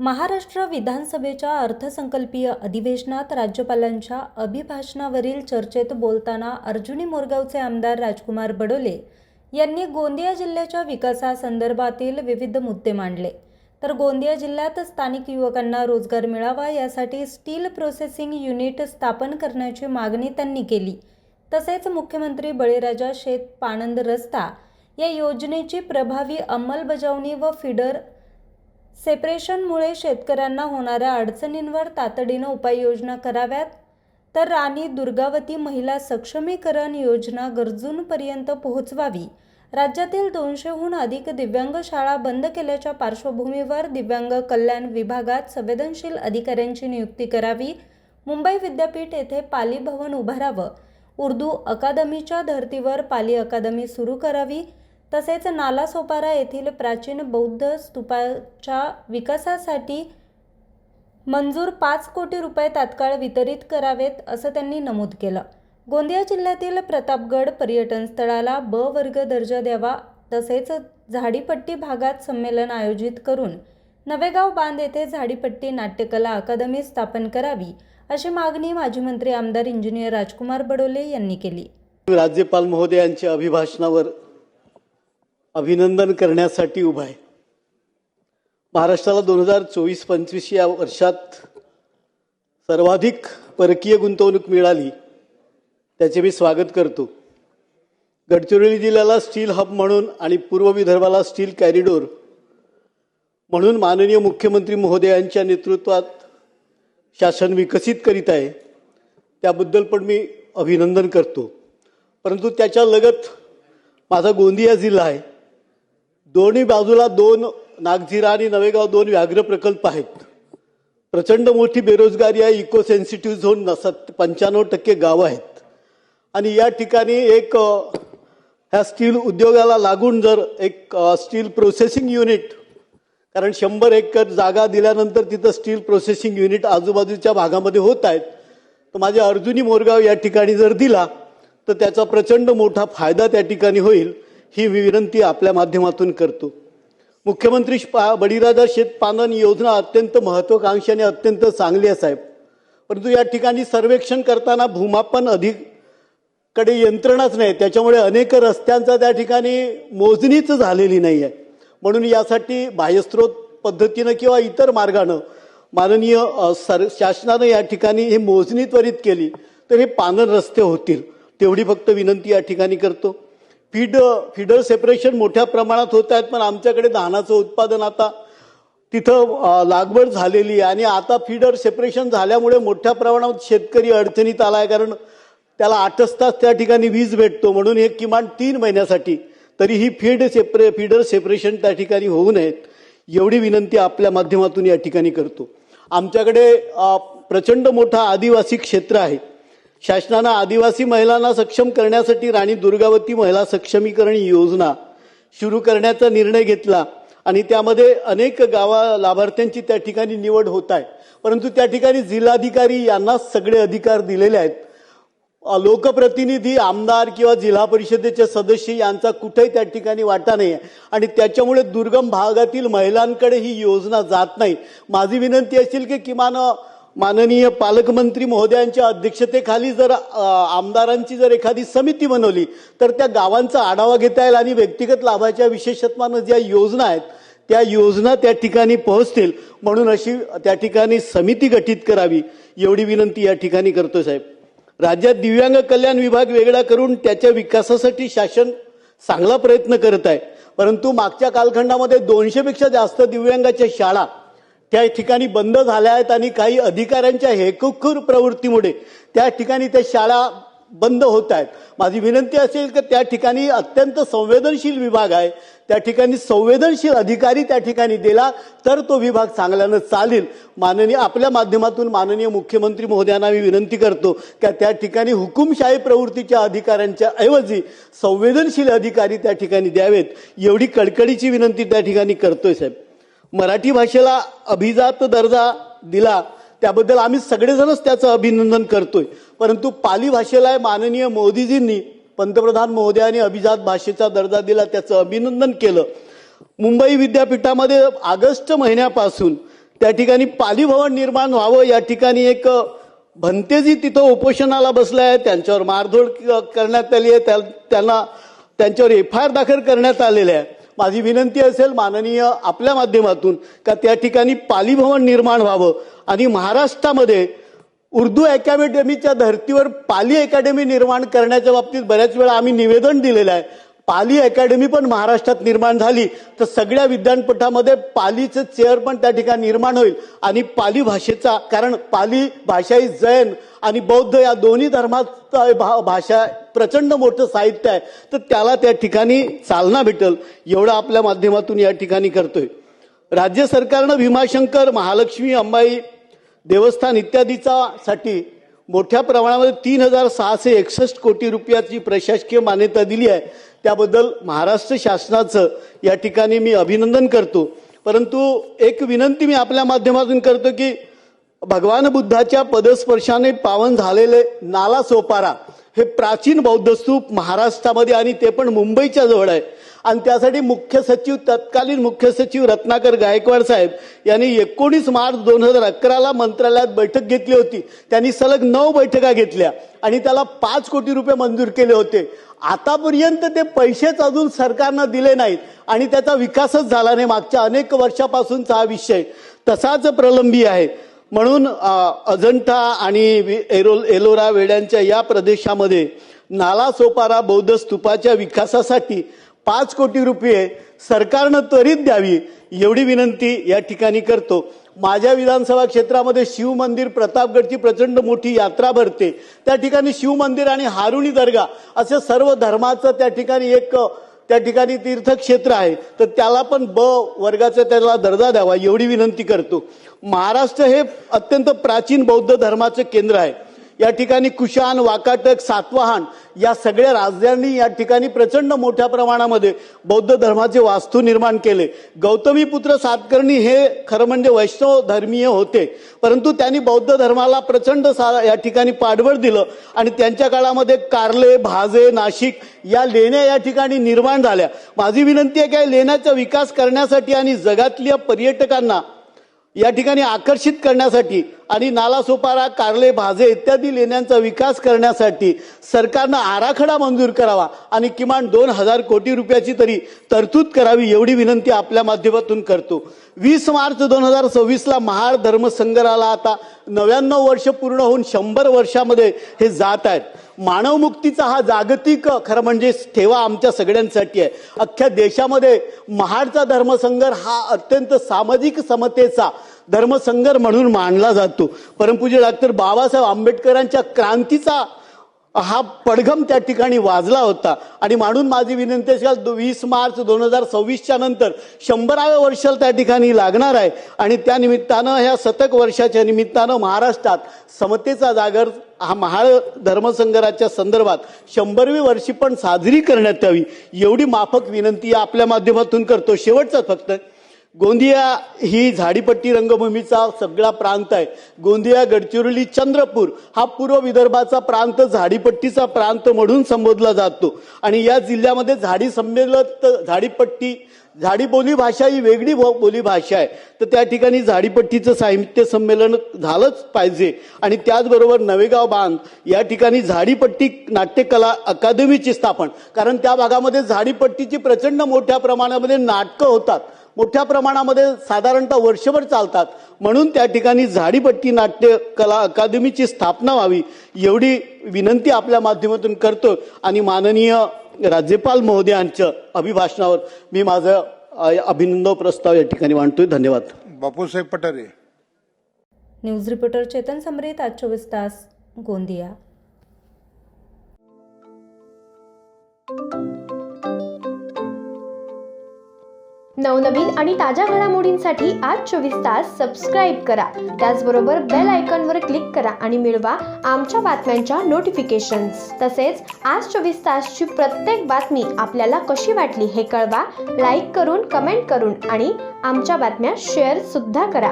महाराष्ट्र विधानसभेच्या अर्थसंकल्पीय अधिवेशनात राज्यपालांच्या अभिभाषणावरील चर्चेत बोलताना अर्जुनी मोरगावचे आमदार राजकुमार बडोले यांनी गोंदिया जिल्ह्याच्या विकासासंदर्भातील विविध मुद्दे मांडले। तर गोंदिया जिल्ह्यात स्थानिक युवकांना रोजगार मिळावा यासाठी स्टील प्रोसेसिंग युनिट स्थापन करण्याची मागणी त्यांनी केली। तसेच मुख्यमंत्री बळीराजा शेत पाणंद रस्ता या योजनेची प्रभावी अंमलबजावणी व फीडर सेपरेशनमुळे शेतकऱ्यांना होणाऱ्या अडचणींवर तातडीने उपाययोजना कराव्यात। तर राणी दुर्गावती महिला सक्षमीकरण योजना गरजूंपर्यंत पोहोचवावी। राज्यातील 200हून अधिक दिव्यांग शाळा बंद केल्याच्या पार्श्वभूमीवर दिव्यांग कल्याण विभागात संवेदनशील अधिकाऱ्यांची नियुक्ती करावी। मुंबई विद्यापीठ येथे पाली भवन उभारावं। उर्दू अकादमीच्या धर्तीवर पाली अकादमी सुरू करावी। तसेच नालासोपारा येथील प्राचीन बौद्ध स्तूपाच्या विकासासाठी मंजूर 5 कोटी रुपये तात्काळ वितरित करावेत असं त्यांनी नमूद केलं। गोंदिया जिल्ह्यातील प्रतापगड पर्यटन स्थळाला ब वर्ग दर्जा द्यावा। तसेच झाडीपट्टी भागात संमेलन आयोजित करून नवेगाव बांध येथे झाडीपट्टी नाट्यकला अकादमी स्थापन करावी अशी मागणी माजी मंत्री आमदार इंजिनियर राजकुमार बडोले यांनी केली। राज्यपाल महोदयांच्या अभिभाषणावर अभिनंदन करण्यासाठी उभा आहे। महाराष्ट्राला 2024-25 या वर्षात सर्वाधिक परकीय गुंतवणूक मिळाली, त्याचे मी स्वागत करतो। गडचिरोली जिल्ह्याला स्टील हब म्हणून आणि पूर्व विदर्भाला स्टील कॉरिडॉर म्हणून माननीय मुख्यमंत्री महोदयांच्या नेतृत्वात शासन विकसित करीत आहे, त्याबद्दल पण मी अभिनंदन करतो। परंतु त्याच्या लगत माझा गोंदिया जिल्हा आहे। दोन्ही बाजूला 2 नागझिरा आणि नवेगाव 2 व्याघ्र प्रकल्प आहेत। प्रचंड मोठी बेरोजगारी आहे। इको सेन्सिटिव्ह झोन 95% गावं आहेत आणि या ठिकाणी एक ह्या स्टील उद्योगाला लागून जर एक स्टील प्रोसेसिंग युनिट, कारण 100 एकर जागा दिल्यानंतर तिथं स्टील प्रोसेसिंग युनिट आजूबाजूच्या भागामध्ये होत आहेत, तर माझे अर्जुनी मोरगाव या ठिकाणी जर दिला तर त्याचा प्रचंड मोठा फायदा त्या ठिकाणी होईल, ही विनंती आपल्या माध्यमातून करतो। मुख्यमंत्री बळीराजा शेत पाणंद योजना अत्यंत महत्त्वाकांक्षी आणि अत्यंत चांगली आहे साहेब, परंतु या ठिकाणी सर्वेक्षण करताना भूमापन अधिकाकडे यंत्रणाच नाही, त्याच्यामुळे अनेक रस्त्यांचा त्या ठिकाणी मोजणीच झालेली नाही आहे। म्हणून यासाठी बाह्यस्रोत पद्धतीनं किंवा इतर मार्गानं माननीय शासनानं या ठिकाणी हे मोजणी त्वरित केली तर हे पाणंद रस्ते होतील, तेवढी फक्त विनंती या ठिकाणी करतो। फीडर सेपरेशन मोठ्या प्रमाणात होत आहेत, पण आमच्याकडे धानाचं उत्पादन आता तिथं लागवड झालेली आहे आणि आता फीडर सेपरेशन झाल्यामुळे मोठ्या प्रमाणात शेतकरी अडचणीत आला आहे, कारण त्याला 8 तास त्या ठिकाणी वीज भेटतो, म्हणून हे किमान 3 महिन्यासाठी तरी ही फीडर सेपरेशन त्या ठिकाणी होऊ नयेत, एवढी विनंती आपल्या माध्यमातून या ठिकाणी करतो। आमच्याकडे प्रचंड मोठा आदिवासी क्षेत्र आहे। शासनाने आदिवासी महिलांना सक्षम करण्यासाठी राणी दुर्गावती महिला सक्षमीकरण योजना सुरू करण्याचा निर्णय घेतला आणि त्यामध्ये अनेक लाभार्थ्यांची त्या ठिकाणी निवड होत आहे, परंतु त्या ठिकाणी जिल्हाधिकारी यांना सगळे अधिकार दिलेले आहेत। लोकप्रतिनिधी, आमदार किंवा जिल्हा परिषदेचे सदस्य यांचा कुठेही त्या ठिकाणी वाटा नाही आहे आणि त्याच्यामुळे दुर्गम भागातील महिलांकडे ही योजना जात नाही। माझी विनंती असेल की किमान माननीय पालकमंत्री महोदयांच्या अध्यक्षतेखाली जर आमदारांची जर एखादी समिती बनवली तर त्या गावांचा आढावा घेता येईल आणि व्यक्तिगत लाभाच्या विशेषत्वानं ज्या योजना आहेत त्या योजना त्या ठिकाणी पोहोचतील, म्हणून अशी त्या ठिकाणी समिती गठीत करावी, एवढी विनंती या ठिकाणी करतो साहेब। राज्यात दिव्यांग कल्याण विभाग वेगळा करून त्याच्या विकासासाठी शासन चांगला प्रयत्न करत आहे, परंतु मागच्या कालखंडामध्ये 200 पेक्षा जास्त दिव्यांगाच्या शाळा त्या ठिकाणी बंद झाल्या आहेत आणि काही अधिकाऱ्यांच्या हेतुखोर प्रवृत्तीमुळे त्या ठिकाणी त्या शाळा बंद होत आहेत। माझी विनंती असेल की त्या ठिकाणी अत्यंत संवेदनशील विभाग आहे, त्या ठिकाणी संवेदनशील अधिकारी त्या ठिकाणी दिला तर तो विभाग चांगल्यानं चालेल। आपल्या माध्यमातून माननीय मुख्यमंत्री महोदयांना मी विनंती करतो की त्या ठिकाणी हुकुमशाही प्रवृत्तीच्या अधिकाऱ्यांच्या ऐवजी संवेदनशील अधिकारी त्या ठिकाणी द्यावेत, एवढी कळकळीची विनंती त्या ठिकाणी करतोय साहेब। मराठी भाषेला अभिजात दर्जा दिला त्याबद्दल आम्ही सगळेजणच त्याचं अभिनंदन करतोय, परंतु पाली भाषेला माननीय मोदीजींनी पंतप्रधान महोदयांनी अभिजात भाषेचा दर्जा दिला, त्याचं अभिनंदन केलं। मुंबई विद्यापीठामध्ये ऑगस्ट महिन्यापासून त्या ठिकाणी पाली भवन निर्माण व्हावं, या ठिकाणी एक भंतेजी तिथं उपोषणाला बसले आहे, त्यांच्यावर मारधोड करण्यात आली आहे, त्यांच्यावर FIR दाखल करण्यात आलेले आहे. माझी विनंती असेल माननीय आपल्या माध्यमातून का त्या ठिकाणी पाली भवन निर्माण व्हावं आणि महाराष्ट्रामध्ये उर्दू अकॅडमीच्या धर्तीवर पाली अकॅडमी निर्माण करण्याच्या बाबतीत बऱ्याच वेळा आम्ही निवेदन दिलेलं आहे. पाली अकॅडमी पण महाराष्ट्रात निर्माण झाली तर सगळ्या विद्यापीठामध्ये पालीचं चेअर पण त्या ठिकाणी निर्माण होईल आणि पाली भाषेचा, कारण पाली भाषा ही जैन आणि बौद्ध या दोन्ही धर्माचा भाषा प्रचंड मोठं साहित्य आहे, तर त्याला त्या ठिकाणी चालना भेटेल एवढं आपल्या माध्यमातून या ठिकाणी करतोय. राज्य सरकारनं भीमाशंकर, महालक्ष्मी, अंबाई देवस्थान इत्यादीचा साठी मोठ्या प्रमाणामध्ये 3,661 कोटी रुपयाची प्रशासकीय मान्यता दिली आहे. त्याबद्दल महाराष्ट्र शासनाचं या ठिकाणी मी अभिनंदन करतो. परंतु एक विनंती मी आपल्या माध्यमातून करतो की भगवान बुद्धाच्या पदस्पर्शाने पावन झालेले नालासोपारा हे प्राचीन बौद्ध स्तूप महाराष्ट्रामध्ये आणि ते पण मुंबईच्या जवळ आहे आणि त्यासाठी तत्कालीन मुख्य सचिव रत्नाकर गायकवाड साहेब यांनी 19 मार्च 2011ला मंत्रालयात बैठक घेतली होती. त्यांनी सलग 9 बैठका घेतल्या आणि त्याला 5 कोटी रुपये मंजूर केले होते. आतापर्यंत ते पैसेच अजून सरकारनं दिले नाहीत आणि त्याचा विकासच झाला नाही. मागच्या अनेक वर्षापासूनचा हा विषय तसाच प्रलंबी आहे. म्हणून अजंठा आणि एलोरा वेड्यांच्या या प्रदेशामध्ये नालासोपारा बौद्ध स्तूपाच्या विकासासाठी 5 कोटी रुपये सरकारनं त्वरित द्यावी एवढी विनंती या ठिकाणी करतो. माझ्या विधानसभा क्षेत्रामध्ये शिव मंदिर प्रतापगडची प्रचंड मोठी यात्रा भरते. त्या ठिकाणी शिव मंदिर आणि हारुणी दर्गा असे सर्व धर्माचं त्या ठिकाणी तीर्थक्षेत्र आहे, तर त्याला पण ब वर्गाचा त्याला दर्जा द्यावा एवढी विनंती करतो. महाराष्ट्र हे अत्यंत प्राचीन बौद्ध धर्माचे केंद्र आहे. या ठिकाणी कुशाण, वाकाटक, सातवाहन या सगळ्या राजांनी या ठिकाणी प्रचंड मोठ्या प्रमाणामध्ये बौद्ध धर्माचे वास्तू निर्माण केले. गौतमीपुत्र सातकर्णी हे खरं म्हणजे वैष्णव धर्मीय होते, परंतु त्यांनी बौद्ध धर्माला प्रचंड या ठिकाणी पाठबळ दिलं आणि त्यांच्या काळामध्ये कार्ले, भाजे, नाशिक या लेण्या या ठिकाणी निर्माण झाल्या. माझी विनंती आहे की लेण्याचा विकास करण्यासाठी आणि जगातल्या पर्यटकांना या ठिकाणी आकर्षित करण्यासाठी आणि नालासोपारा, कार्ले, भाजे इत्यादी लेण्यांचा विकास करण्यासाठी सरकारनं आराखडा मंजूर करावा आणि किमान 2,000 कोटी रुपयाची तरी तरतूद करावी एवढी विनंती आपल्या माध्यमातून करतो. 20 मार्च 2026ला महाड धर्मसंग्रहाला आता 99 वर्ष पूर्ण होऊन 100 वर्षामध्ये हे जात आहेत. मानवमुक्तीचा हा जागतिक खरं म्हणजे ठेवा आमच्या सगळ्यांसाठी आहे. अख्ख्या देशामध्ये महाडचा धर्मसंग्रह हा अत्यंत सामाजिक समतेचा धर्मसंग्रह म्हणून मानला जातो. परमपूज्य डॉक्टर बाबासाहेब आंबेडकरांच्या क्रांतीचा हा पडघम त्या ठिकाणी वाजला होता आणि म्हणून माझी विनंती असेल 20 मार्च 2026च्या नंतर 100व्या वर्षाला त्या ठिकाणी लागणार आहे आणि त्या निमित्तानं ह्या शतक वर्षाच्या निमित्तानं महाराष्ट्रात समतेचा जागर हा महाड धर्मसंग्रहाच्या संदर्भात 100वी वर्षी पण साजरी करण्यात यावी एवढी माफक विनंती आपल्या माध्यमातून करतो. शेवटचं फक्त गोंदिया ही झाडीपट्टी रंगभूमीचा सगळा प्रांत आहे. गोंदिया, गडचिरोली, चंद्रपूर हा पूर्व विदर्भाचा प्रांत झाडीपट्टीचा प्रांत म्हणून संबोधला जातो आणि या जिल्ह्यामध्ये झाडी बोली भाषा ही वेगळी बोली भाषा आहे, तर त्या ठिकाणी झाडीपट्टीचं साहित्य संमेलन झालंच पाहिजे. आणि त्याचबरोबर नवेगाव बांध या ठिकाणी झाडीपट्टी नाट्यकला अकादमीची स्थापन, कारण त्या भागामध्ये झाडीपट्टीची प्रचंड मोठ्या प्रमाणामध्ये नाटकं होतात, मोठ्या प्रमाणामध्ये साधारणतः वर्षभर चालतात, म्हणून त्या ठिकाणी झाडीपट्टी नाट्य कला अकादमीची स्थापना व्हावी एवढी विनंती आपल्या माध्यमातून करतो. आणि माननीय राज्यपाल महोदयांच्या अभिभाषणावर मी माझं अभिनंदन प्रस्ताव या ठिकाणी मांडतोय. धन्यवाद. बापूसाहेब पठारे. न्यूज रिपोर्टर चेतन समरीत, आज 24 तास, गोंदिया. नवनवीन आणि ताज्या घडामोडींसाठी आज 24 तास सबस्क्राईब करा. त्याचबरोबर बेल आयकॉनवर क्लिक करा आणि मिळवा आमच्या बातम्यांच्या नोटिफिकेशन्स. तसेच आज 24 तासची प्रत्येक बातमी आपल्याला कशी वाटली हे कळवा. लाईक करून, कमेंट करून आणि आमच्या बातम्या शेअर सुद्धा करा.